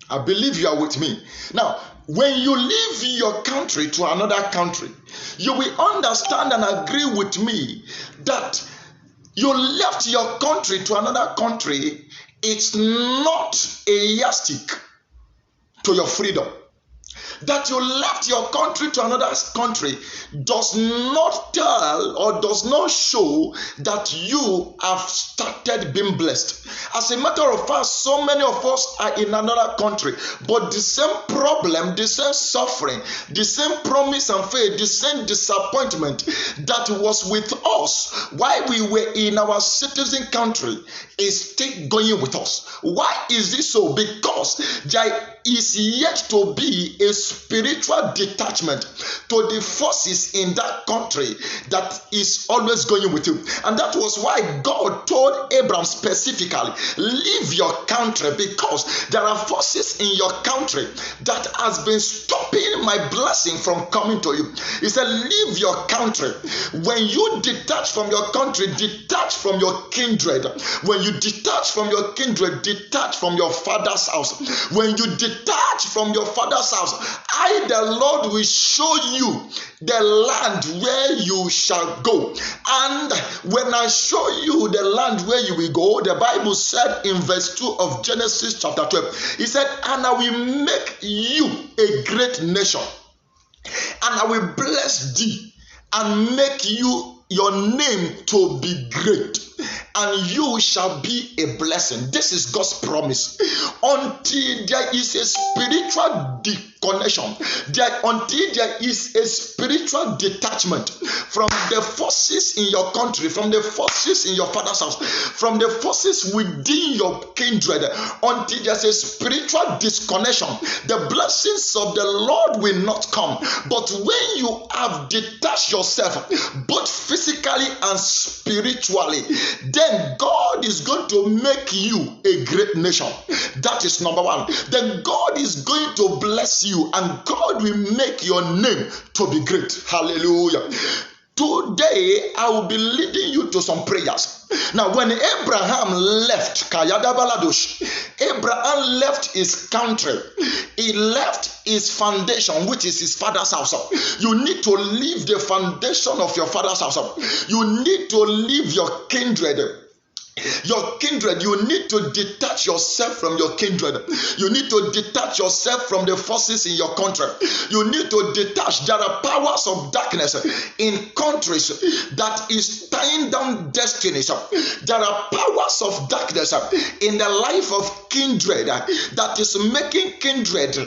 I believe you are with me. Now, when you leave your country to another country, you will understand and agree with me that you left your country to another country. It's not a yardstick to your freedom. That you left your country to another country does not tell or does not show that you have started being blessed. As a matter of fact, so many of us are in another country, but the same problem, the same suffering, the same promise and faith, the same disappointment that was with us while we were in our citizen country is still going with us. Why is this so? Because there is yet to be a spiritual detachment to the forces in that country that is always going with you. And that was why God told Abraham specifically, leave your country, because there are forces in your country that has been stopping my blessing from coming to you. He said, leave your country. When you detach from your country, detach from your kindred. When you detach from your kindred, detach from your father's house. When you detach from your father's house, I, the Lord, will show you the land where you shall go. And when I show you the land where you will go, the Bible said in verse 2 of Genesis chapter 12, he said, and I will make you a great nation, and I will bless thee and make you your name to be great, and you shall be a blessing. This is God's promise. Until there is a spiritual connection, until there is a spiritual detachment from the forces in your country, from the forces in your father's house, from the forces within your kindred, until there's a spiritual disconnection, the blessings of the Lord will not come. But when you have detached yourself, both physically and spiritually, then God is going to make you a great nation. That is number one. Then God is going to bless you, and God will make your name to be great. Hallelujah. Today, I will be leading you to some prayers. Now, when Abraham left, Abraham left his country. He left his foundation, which is his father's house. You need to leave the foundation of your father's house. You need to leave your kindred. Your kindred, you need to detach yourself from your kindred. You need to detach yourself from the forces in your country. You need to detach. There are powers of darkness in countries that is tying down destinies. There are powers of darkness in the life of kindred that is making kindred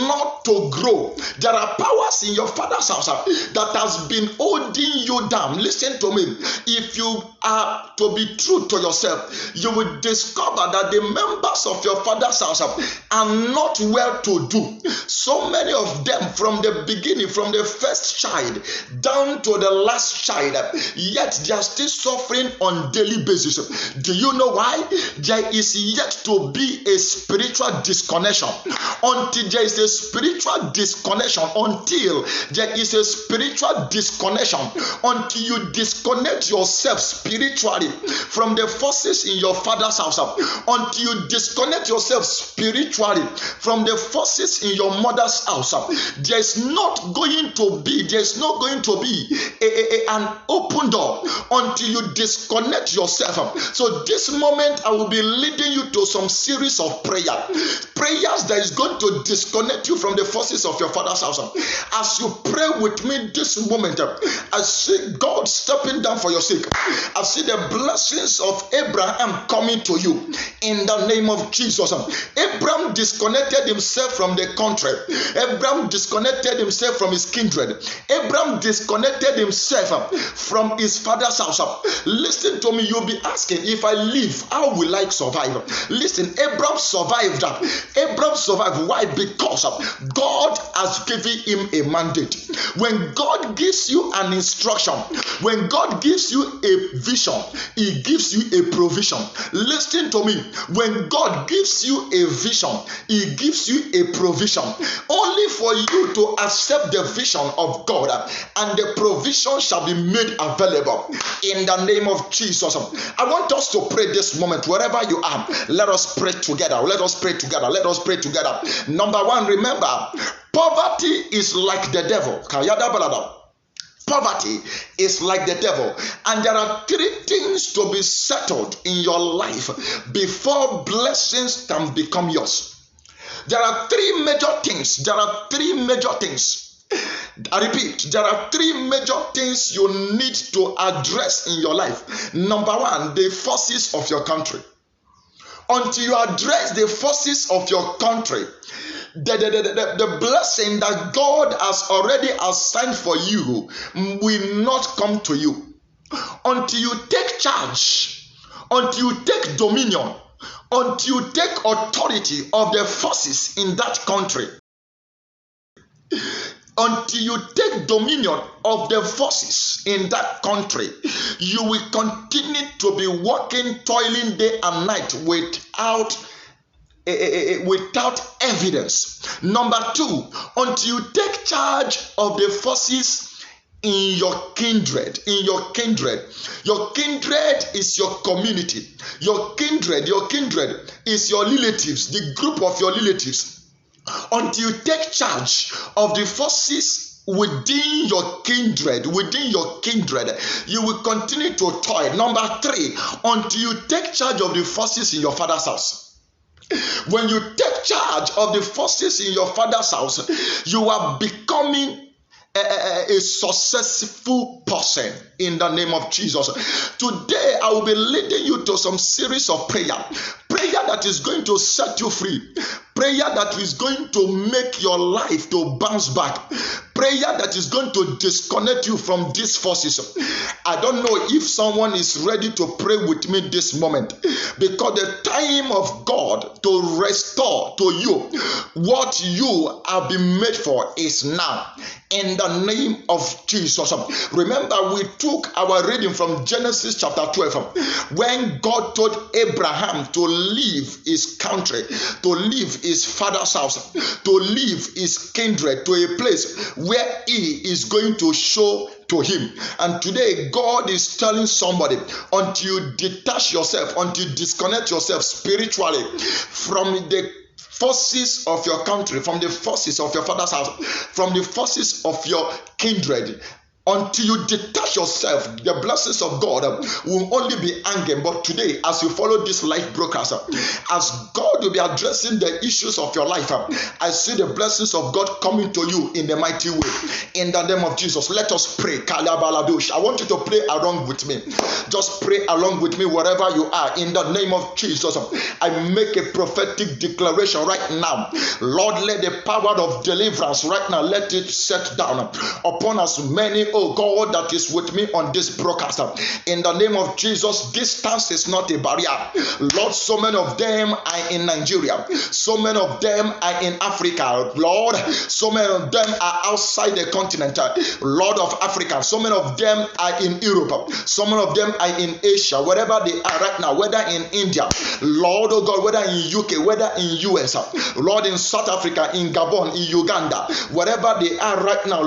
not to grow. There are powers in your father's house that has been holding you down. Listen to me. If you are to be true to yourself, you will discover that the members of your father's house are not well to do. So many of them, from the beginning, from the first child down to the last child, yet they are still suffering on daily basis. Do you know why? There is yet to be a spiritual disconnection. Until there is a spiritual disconnection, until there is a spiritual disconnection, until you disconnect yourself spiritually from the forces in your father's house, until you disconnect yourself spiritually from the forces in your mother's house, there's not going to be an open door until you disconnect yourself. So this moment I will be leading you to some series of prayers that is going to disconnect you from the forces of your father's house. As you pray with me this moment, I see God stepping down for your sake. I see the blessings of Abraham coming to you in the name of Jesus. Abraham disconnected himself from the country. Abraham disconnected himself from his kindred. Abraham disconnected himself from his father's house. Listen to me, you'll be asking, if I live, how will I survive? Listen, Abraham survived. Abraham survived. Why? Because God has given him a mandate. When God gives you an instruction, when God gives you a vision, he gives you a provision. Listen to me. When God gives you a vision, he gives you a provision only for you to accept the vision of God, and the provision shall be made available in the name of Jesus. I want us to pray this moment wherever you are. Let us pray together. Let us pray together. Let us pray together. Number one, remember, poverty is like the devil. Poverty is like the devil, and there are three things to be settled in your life before blessings can become yours. There are three major things. There are three major things. I repeat, there are three major things you need to address in your life. Number one, the forces of your country. Until you address the forces of your country, the blessing that God has already assigned for you will not come to you. Until you take charge, until you take dominion, until you take authority of the forces in that country, until you take dominion of the forces in that country, you will continue to be working, toiling day and night without evidence. Number two, until you take charge of the forces in your kindred. Your kindred is your community. Your kindred is your relatives, the group of your relatives. Until you take charge of the forces within your kindred, you will continue to toil. Number three, until you take charge of the forces in your father's house. When you take charge of the forces in your father's house, you are becoming a successful person in the name of Jesus. Today, I will be leading you to some series of prayer that is going to set you free, prayer that is going to make your life to bounce back, prayer that is going to disconnect you from these forces. I don't know if someone is ready to pray with me this moment, because the time of God to restore to you what you have been made for is now, in the name of Jesus. Remember, we took our reading from Genesis chapter 12, when God told Abraham to leave his country, to leave his father's house, to leave his kindred to a place where he is going to show to him. And today, God is telling somebody, until you detach yourself, until you disconnect yourself spiritually from the forces of your country, from the forces of your father's house, from the forces of your kindred, until you detach yourself, the blessings of God will only be hanging. But today, as you follow this life broadcast, as God will be addressing the issues of your life, I see the blessings of God coming to you in a mighty way. In the name of Jesus, let us pray. I want you to pray along with me. Just pray along with me wherever you are. In the name of Jesus, I make a prophetic declaration right now. Lord, let the power of deliverance right now, let it set down upon us many, oh God, that is with me on this broadcast. In the name of Jesus, distance is not a barrier. Lord, so many of them are in Nigeria. So many of them are in Africa. Lord, so many of them are outside the continent, Lord of Africa. So many of them are in Europe. So many of them are in Asia, wherever they are right now, whether in India, Lord, oh God, whether in UK, whether in US, Lord, in South Africa, in Gabon, in Uganda, wherever they are right now,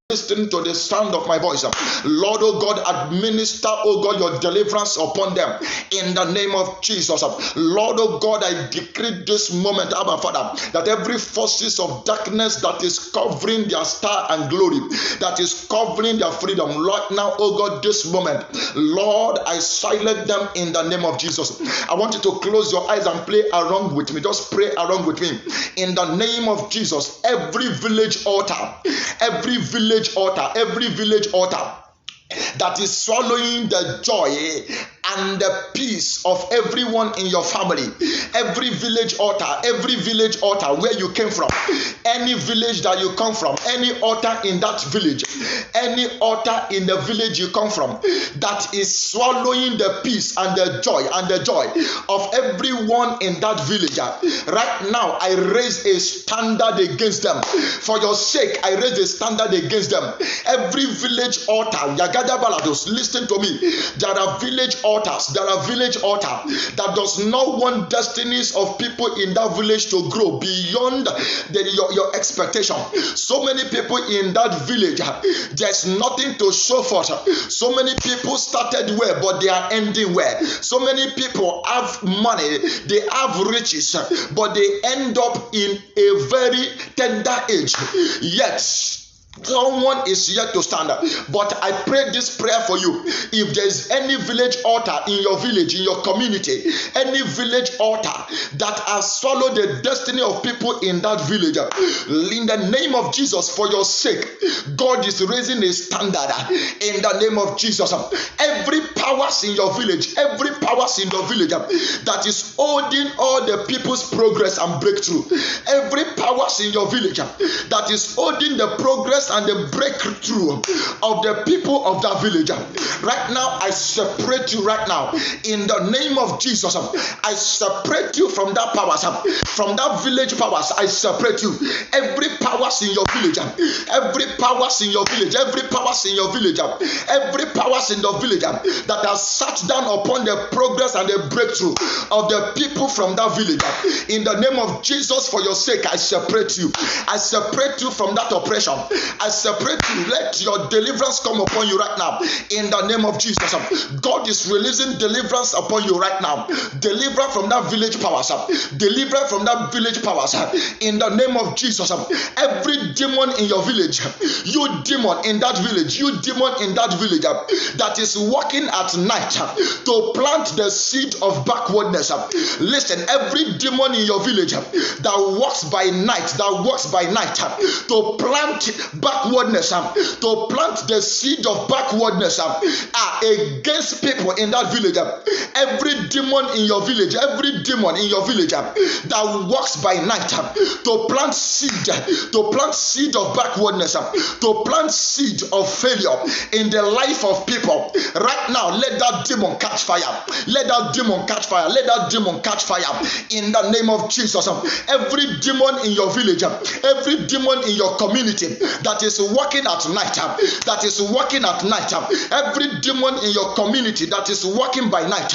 listening to the sound of my voice, Lord, oh God, administer, oh God, your deliverance upon them in the name of Jesus. Lord, oh God, I decree this moment, Abba Father, that every forces of darkness that is covering their star and glory, that is covering their freedom, right now, oh God, this moment, Lord, I silence them in the name of Jesus. I want you to close your eyes and pray along with me. Just pray along with me. In the name of Jesus, every village altar, every village altar that is swallowing the joy and the peace of everyone in your family, every village altar where you came from, any village that you come from, any altar in that village, any altar in the village you come from, that is swallowing the peace and the joy of everyone in that village. Right now, I raise a standard against them. For your sake, I raise a standard against them. Every village altar, Listen to me. There are village altars. There are village altars that does not want destinies of people in that village to grow beyond your expectation. So many people in that village, there's nothing to show for. So many people started well, but they are ending well. So many people have money, they have riches, but they end up in a very tender age. Yet someone is yet to stand up. But I pray this prayer for you. If there is any village altar in your village, in your community, any village altar that has swallowed the destiny of people in that village, in the name of Jesus, for your sake, God is raising a standard in the name of Jesus. Every powers in your village, every powers in your village that is holding all the people's progress and breakthrough, every powers in your village that is holding the progress and the breakthrough of the people of that village, right now I separate you. Right now, in the name of Jesus, I separate you from that powers, from that village powers. I separate you. Every powers in your village, every powers in your village, every powers in your village, every powers in the village that has sat down upon the progress and the breakthrough of the people from that village, in the name of Jesus, for your sake, I separate you. I separate you from that oppression. I separate you. Let your deliverance come upon you right now. In the name of Jesus, God is releasing deliverance upon you right now. Deliver from that village powers. Deliver from that village powers. In the name of Jesus, every demon in your village, you demon in that village, you demon in that village that is working at night to plant the seed of backwardness. Listen, every demon in your village that works by night, to plant backwardness, to plant the seed of backwardness against people in that village. Every demon in your village, every demon in your village that works by night to plant seed of backwardness, to plant seed of failure in the life of people. Right now, let that demon catch fire. Let that demon catch fire. Let that demon catch fire in the name of Jesus. Every demon in your village, every demon in your community that is working at night, every demon in your community that is working by night,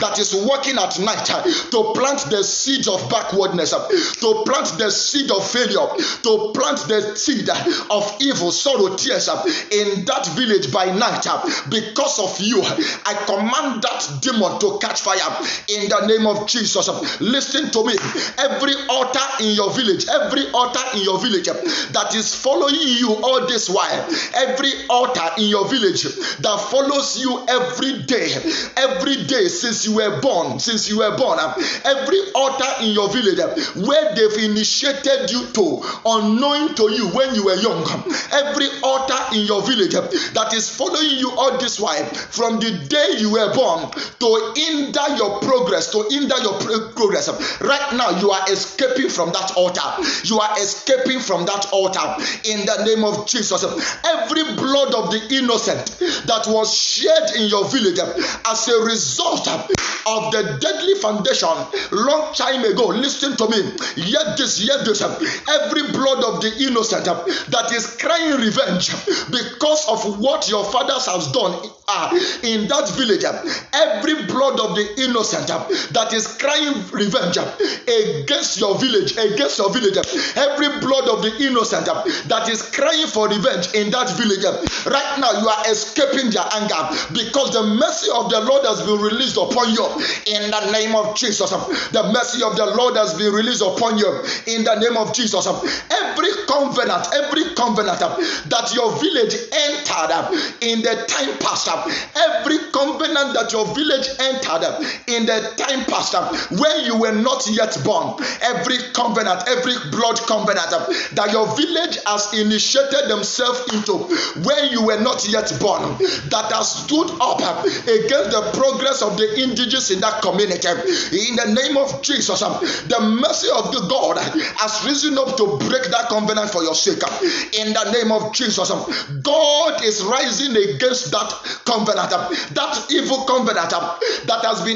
that is working at night to plant the seed of backwardness, to plant the seed of failure, to plant the seed of evil, sorrow, tears in that village by night. Because of you, I command that demon to catch fire in the name of Jesus. Listen to me. Every altar in your village, every altar in your village that is following you all this while, every altar in your village that follows you every day since you were born, every altar in your village where they've initiated you to, unknowing to you when you were young, every altar in your village that is following you all this while from the day you were born to hinder your progress, right now you are escaping from that altar. You are escaping from that altar in the name of Jesus. Every blood of the innocent that was shed in your village as a result of the deadly foundation long time ago, listen to me, yet this, every blood of the innocent that is crying revenge because of what your fathers have done in that village, every blood of the innocent that is crying revenge against your village, every blood of the innocent that is crying for revenge in that village, right now you are escaping their anger because the mercy of the Lord has been released upon you in the name of Jesus. The mercy of the Lord has been released upon you in the name of Jesus. Every covenant that your village entered in the time past, every covenant that your village entered in the time past when you were not yet born, every covenant, every blood covenant that your village has initiated themselves into when you were not yet born, that has stood up against the progress of the indigenous in that community, in the name of Jesus, the mercy of the God has risen up to break that covenant for your sake. In the name of Jesus, God is rising against that covenant, that evil covenant that has been